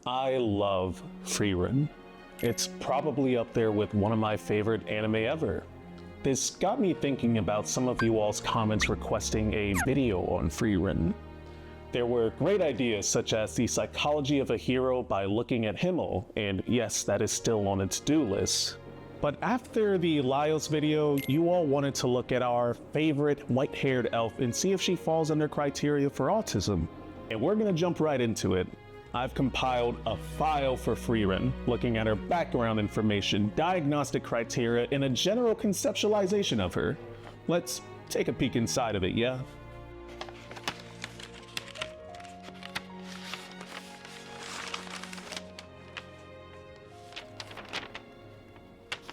I love Frieren. It's probably up there with one of my favorite anime ever. This got me thinking about some of you all's comments requesting a video on Frieren. There were great ideas such as the psychology of a hero by looking at Himmel, and yes, that is still on a to-do list. But after the Laios video, you all wanted to look at our favorite white-haired elf and see if she falls under criteria for autism. And we're gonna jump right into it. I've compiled a file for Frieren, looking at her background information, diagnostic criteria, and a general conceptualization of her. Let's take a peek inside of it, yeah?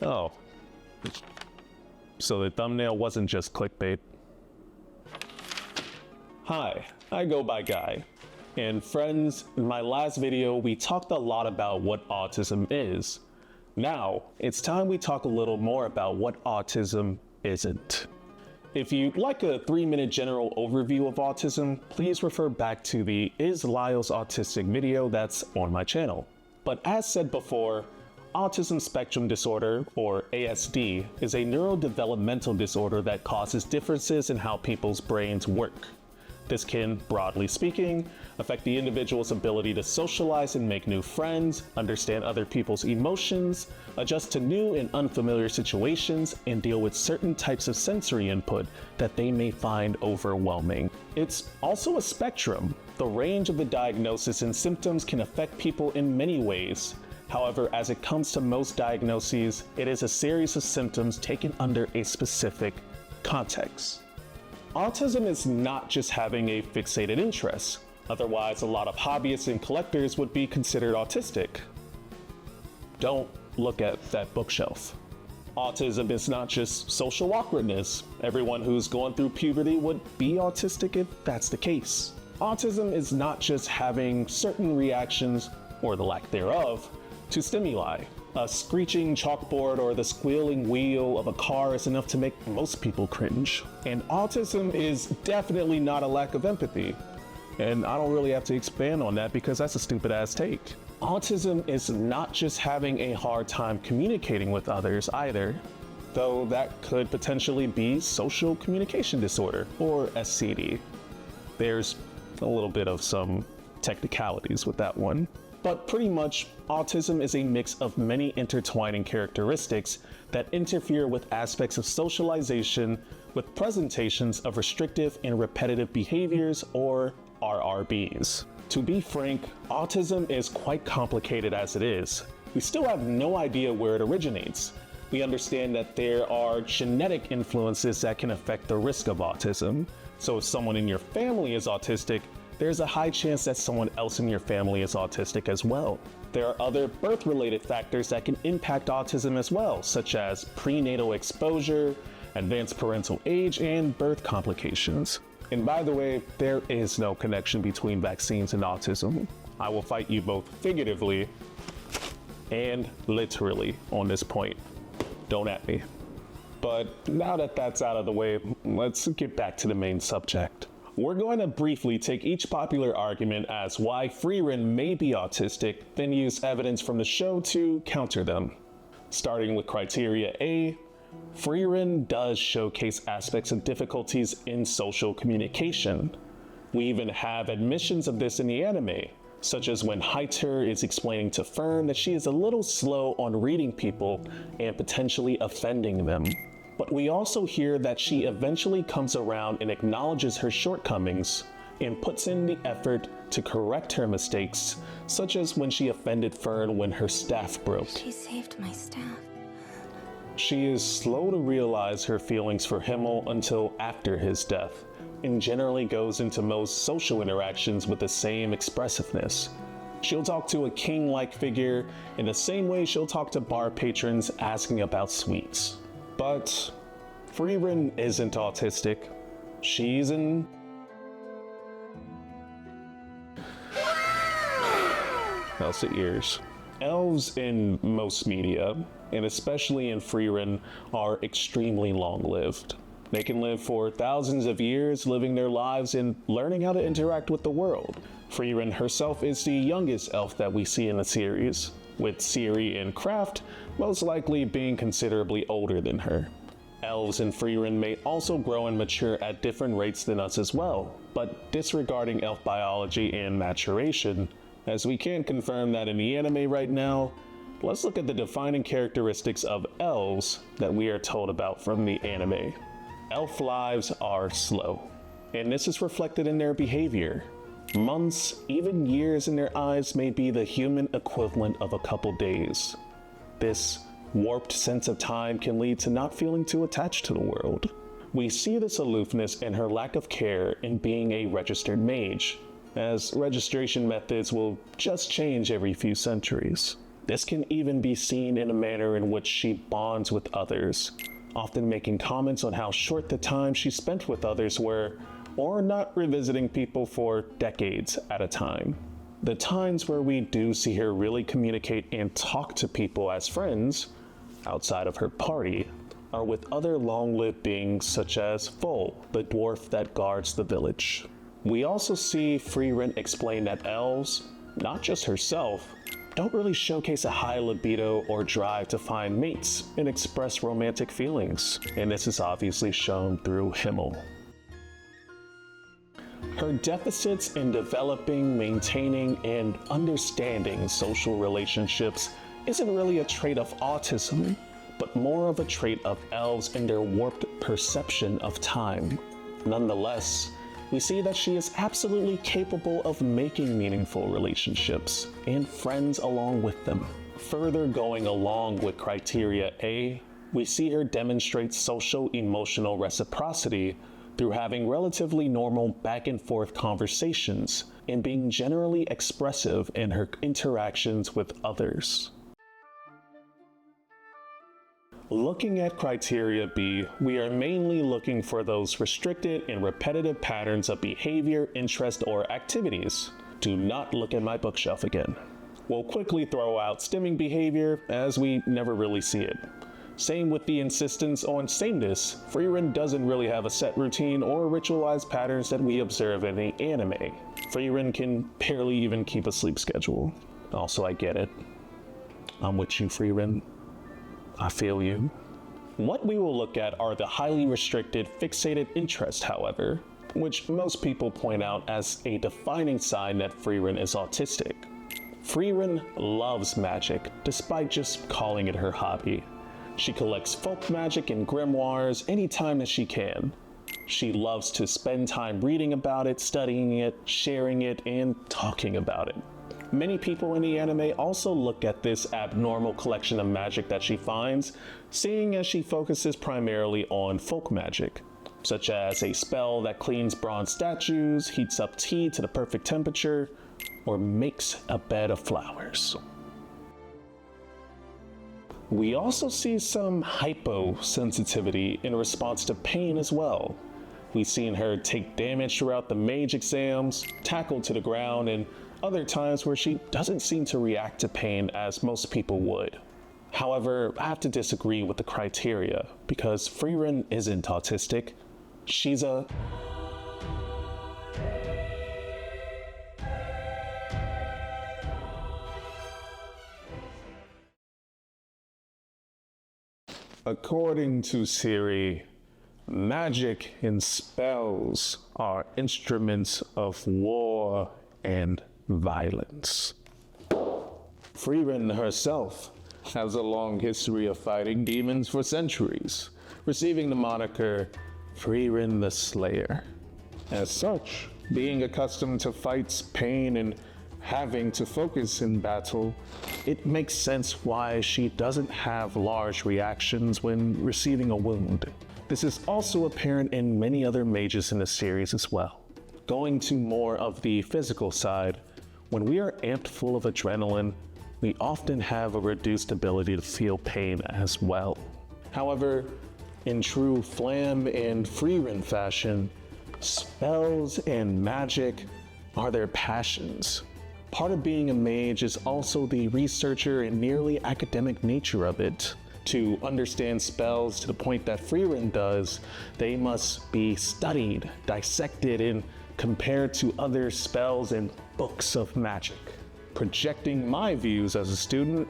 Oh. So the thumbnail wasn't just clickbait. Hi, I go by Guy. And friends, in my last video, we talked a lot about what autism is. Now, it's time we talk a little more about what autism isn't. If you'd like a 3-minute general overview of autism, please refer back to the Is Laios Autistic video that's on my channel. But as said before, autism spectrum disorder, or ASD, is a neurodevelopmental disorder that causes differences in how people's brains work. This can, broadly speaking, affect the individual's ability to socialize and make new friends, understand other people's emotions, adjust to new and unfamiliar situations, and deal with certain types of sensory input that they may find overwhelming. It's also a spectrum. The range of the diagnosis and symptoms can affect people in many ways. However, as it comes to most diagnoses, it is a series of symptoms taken under a specific context. Autism is not just having a fixated interest. Otherwise, a lot of hobbyists and collectors would be considered autistic. Don't look at that bookshelf. Autism is not just social awkwardness. Everyone who's going through puberty would be autistic if that's the case. Autism is not just having certain reactions, or the lack thereof, to stimuli. A screeching chalkboard or the squealing wheel of a car is enough to make most people cringe. And autism is definitely not a lack of empathy. And I don't really have to expand on that because that's a stupid ass take. Autism is not just having a hard time communicating with others either, though that could potentially be social communication disorder, or SCD. There's a little bit of some technicalities with that one. But pretty much, autism is a mix of many intertwining characteristics that interfere with aspects of socialization with presentations of restrictive and repetitive behaviors, or RRBs. To be frank, autism is quite complicated as it is. We still have no idea where it originates. We understand that there are genetic influences that can affect the risk of autism. So if someone in your family is autistic, there's a high chance that someone else in your family is autistic as well. There are other birth-related factors that can impact autism as well, such as prenatal exposure, advanced parental age, and birth complications. And by the way, there is no connection between vaccines and autism. I will fight you both figuratively and literally on this point. Don't at me. But now that that's out of the way, let's get back to the main subject. We're going to briefly take each popular argument as why Frieren may be autistic, then use evidence from the show to counter them. Starting with criteria A, Frieren does showcase aspects of difficulties in social communication. We even have admissions of this in the anime, such as when Haiter is explaining to Fern that she is a little slow on reading people and potentially offending them. But we also hear that she eventually comes around and acknowledges her shortcomings and puts in the effort to correct her mistakes, such as when she offended Fern when her staff broke. She saved my staff. She is slow to realize her feelings for Himmel until after his death, and generally goes into most social interactions with the same expressiveness. She'll talk to a king-like figure in the same way she'll talk to bar patrons asking about sweets. But Frieren isn't autistic. She's an... Elsa ears. Elves in most media, and especially in Frieren, are extremely long-lived. They can live for thousands of years, living their lives and learning how to interact with the world. Frieren herself is the youngest elf that we see in the series, with Ciri and Kraft most likely being considerably older than her. Elves and Frieren may also grow and mature at different rates than us as well, but disregarding elf biology and maturation, as we can't confirm that in the anime right now, let's look at the defining characteristics of elves that we are told about from the anime. Elf lives are slow, and this is reflected in their behavior. Months, even years in their eyes may be the human equivalent of a couple days. This warped sense of time can lead to not feeling too attached to the world. We see this aloofness and her lack of care in being a registered mage, as registration methods will just change every few centuries. This can even be seen in a manner in which she bonds with others, often making comments on how short the time she spent with others were, or not revisiting people for decades at a time. The times where we do see her really communicate and talk to people as friends, outside of her party, are with other long-lived beings such as Vol, the dwarf that guards the village. We also see Frieren explain that elves, not just herself, don't really showcase a high libido or drive to find mates and express romantic feelings, and this is obviously shown through Himmel. Her deficits in developing, maintaining, and understanding social relationships isn't really a trait of autism, but more of a trait of elves and their warped perception of time. Nonetheless, we see that she is absolutely capable of making meaningful relationships and friends along with them. Further going along with criteria A, we see her demonstrate social-emotional reciprocity through having relatively normal back and forth conversations and being generally expressive in her interactions with others. Looking at criteria B, we are mainly looking for those restricted and repetitive patterns of behavior, interest, or activities. Do not look at my bookshelf again. We'll quickly throw out stimming behavior as we never really see it. Same with the insistence on sameness. Frieren doesn't really have a set routine or ritualized patterns that we observe in the anime. Frieren can barely even keep a sleep schedule. Also, I get it. I'm with you, Frieren. I feel you. What we will look at are the highly restricted fixated interest, however, which most people point out as a defining sign that Frieren is autistic. Frieren loves magic, despite just calling it her hobby. She collects folk magic and grimoires anytime that she can. She loves to spend time reading about it, studying it, sharing it, and talking about it. Many people in the anime also look at this abnormal collection of magic that she finds, seeing as she focuses primarily on folk magic, such as a spell that cleans bronze statues, heats up tea to the perfect temperature, or makes a bed of flowers. We also see some hyposensitivity in response to pain as well. We've seen her take damage throughout the Mage exams, tackled to the ground, and other times where she doesn't seem to react to pain as most people would. However, I have to disagree with the criteria because Frieren isn't autistic. She's a... According to Ciri, magic and spells are instruments of war and violence. Frieren herself has a long history of fighting demons for centuries, receiving the moniker Frieren the Slayer. As such, being accustomed to fights, pain, and having to focus in battle, it makes sense why she doesn't have large reactions when receiving a wound. This is also apparent in many other mages in the series as well. Going to more of the physical side, when we are amped full of adrenaline, we often have a reduced ability to feel pain as well. However, in true Flam and Frieren fashion, spells and magic are their passions. Part of being a mage is also the researcher and nearly academic nature of it, To understand spells to the point that Frieren does, they must be studied, dissected, and compared to other spells and books of magic. Projecting my views as a student,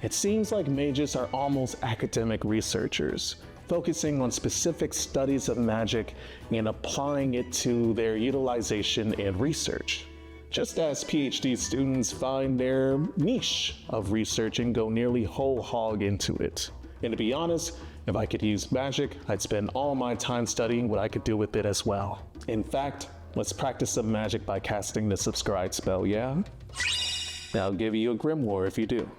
it seems like mages are almost academic researchers, focusing on specific studies of magic and applying it to their utilization and research. Just as PhD students find their niche of research and go nearly whole hog into it. And to be honest, if I could use magic, I'd spend all my time studying what I could do with it as well. In fact, let's practice some magic by casting the subscribe spell, yeah? I'll give you a grimoire if you do.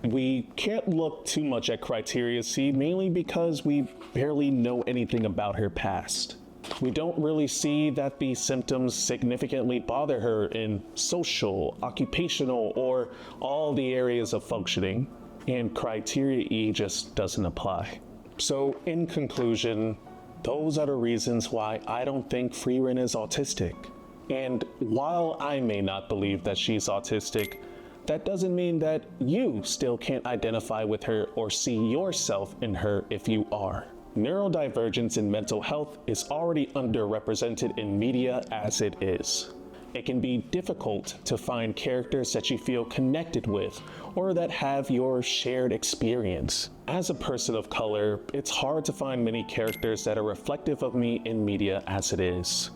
We can't look too much at Criteria C, mainly because we barely know anything about her past. We don't really see that the symptoms significantly bother her in social, occupational, or all the areas of functioning, and Criteria E just doesn't apply. So in conclusion, those are the reasons why I don't think Frieren is autistic. And while I may not believe that she's autistic, that doesn't mean that you still can't identify with her or see yourself in her if you are. Neurodivergence in mental health is already underrepresented in media as it is. It can be difficult to find characters that you feel connected with or that have your shared experience. As a person of color, it's hard to find many characters that are reflective of me in media as it is.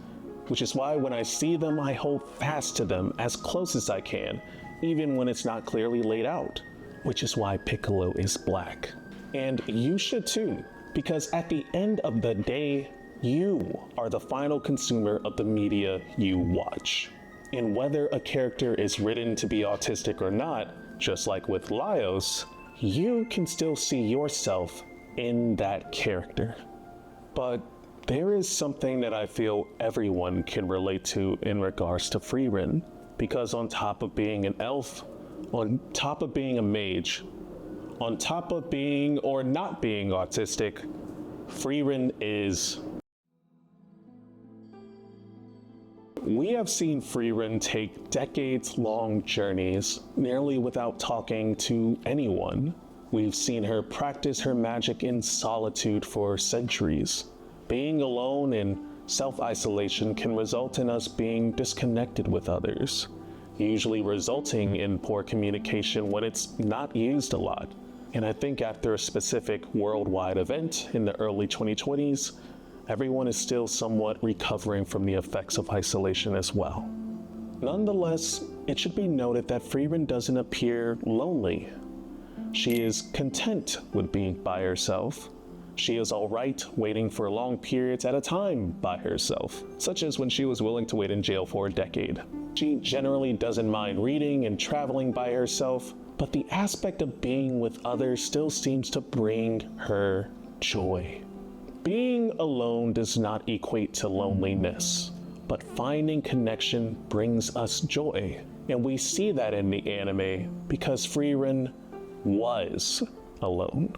Which is why when I see them, I hold fast to them as close as I can, even when it's not clearly laid out, which is why Piccolo is black. And you should too, because at the end of the day, you are the final consumer of the media you watch. And whether a character is written to be autistic or not, just like with Laios, you can still see yourself in that character. But there is something that I feel everyone can relate to in regards to Frieren. Because on top of being an elf, on top of being a mage, on top of being or not being autistic, Frieren is. We have seen Frieren take decades-long journeys nearly without talking to anyone. We've seen her practice her magic in solitude for centuries. Being alone and self-isolation can result in us being disconnected with others, usually resulting in poor communication when it's not used a lot. And I think after a specific worldwide event in the early 2020s, everyone is still somewhat recovering from the effects of isolation as well. Nonetheless, it should be noted that Frieren doesn't appear lonely. She is content with being by herself. She is alright waiting for long periods at a time by herself, such as when she was willing to wait in jail for a decade. She generally doesn't mind reading and traveling by herself, but the aspect of being with others still seems to bring her joy. Being alone does not equate to loneliness, but finding connection brings us joy. And we see that in the anime because Frieren was alone.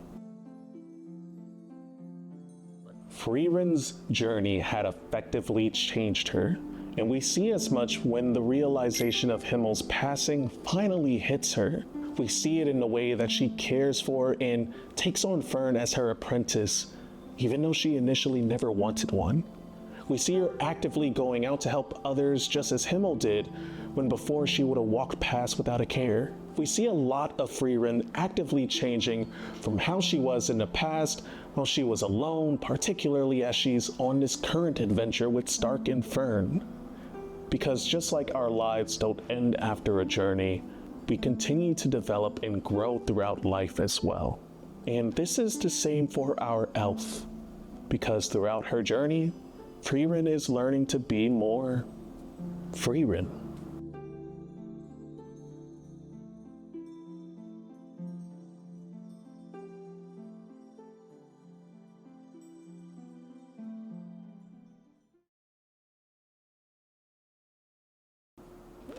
Frieren's journey had effectively changed her, and we see as much when the realization of Himmel's passing finally hits her. We see it in the way that she cares for and takes on Fern as her apprentice, even though she initially never wanted one. We see her actively going out to help others just as Himmel did, when before she would have walked past without a care. We see a lot of Frieren actively changing from how she was in the past while she was alone, particularly as she's on this current adventure with Stark and Fern. Because just like our lives don't end after a journey, we continue to develop and grow throughout life as well. And this is the same for our elf, because throughout her journey, Frieren is learning to be more Frieren.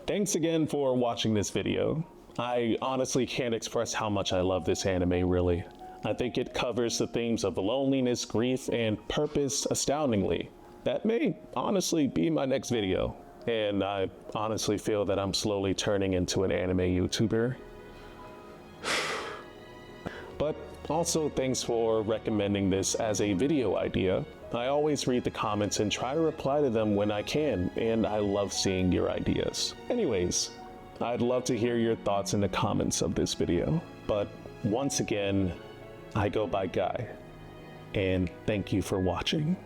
Thanks again for watching this video. I honestly can't express how much I love this anime, really. I think it covers the themes of loneliness, grief, and purpose astoundingly. That may honestly be my next video. and I honestly feel that I'm slowly turning into an anime YouTuber. But also, thanks for recommending this as a video idea. I always read the comments and try to reply to them when I can, and I love seeing your ideas. Anyways, I'd love to hear your thoughts in the comments of this video. But once again, I go by Guy, and thank you for watching.